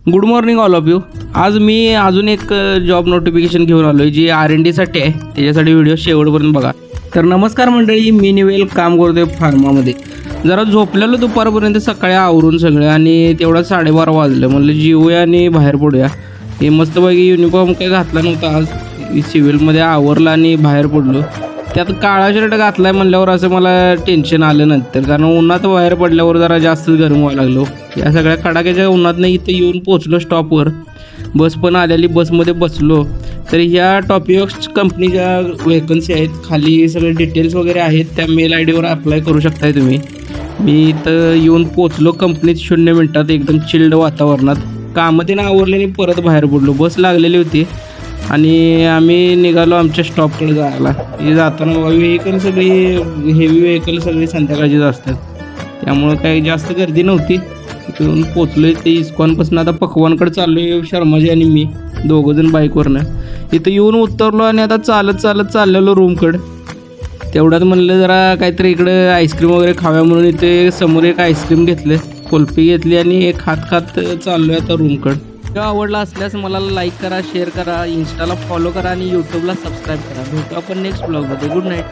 Good morning all of you. आज मी अजून एक जॉब नोटिफिकेशन घेऊन आलो आहे जी R&Dसाठी आहे. त्याच्यासाठी व्हिडिओ शेवटपर्यंत बघा. तर नमस्कार मंडळी, मी निवेल काम करतोय फार्मामध्ये. जरा झोपलेलो दुपारपर्यंत, सकाळी आवरून सगळं आणि तेवढा 12:30 वाजलं. म्हणलं जेवूया आणि बाहेर पडूया. हे मस्तपैकी युनिफॉर्म काही घातला नव्हता आज, सिव्हिलमध्ये आवरला आणि बाहेर पडलो. त्यात काळा शर्ट घातला आहे म्हणल्यावर असं मला टेन्शन आलं नंतर, कारण उन्हात बाहेर पडल्यावर जरा जास्तच गरम व्हायला लागलो. या सगळ्या कडाक्याच्या उन्हातनं इथं येऊन पोचलो स्टॉपवर. बस पण आलेली, बसमध्ये बसलो. तर ह्या टॉपिक्स कंपनीच्या वेकन्सी आहेत, खाली सगळे डिटेल्स वगैरे आहेत. त्या मेल ID वर अप्लाय करू शकताय तुम्ही. मी इथं येऊन पोचलो कंपनीत 0 मिनटात, एकदम चिल्ड वातावरणात. कामं तिनं आवरल्याने परत बाहेर पडलो. बस लागलेली होती आणि आम्ही निघालो आमच्या स्टॉपकडे जायला. हे जाताना व्हेकल सगळी, हेवी व्हेकल सगळी संध्याकाळचीच असतात, त्यामुळं काही जास्त गर्दी नव्हती. इथून पोचलो ते इस्कॉनपासून आता पकवानकडे चाललो आहे, शर्माजी आणि मी दोघंजण बाईकवरनं. इथं येऊन उतरलो आणि आता चालत चालत चाललेलो रूमकडं. तेवढ्यात म्हणलं जरा काहीतरी इकडं आईस्क्रीम वगैरे खाव्या म्हणून इथे समोर एक आईस्क्रीम घेतलं, कुल्फी घेतली आणि एक खात खात चाललो आहे आता रूमकडं. व्हिडिओ आवडला असल्यास मला लाईक करा, शेअर करा, इंस्टाला फॉलो करा आणि यूट्यूबला सबस्क्राईब करा. भेटू आपण नेक्स्ट ब्लॉगमध्ये. Good night.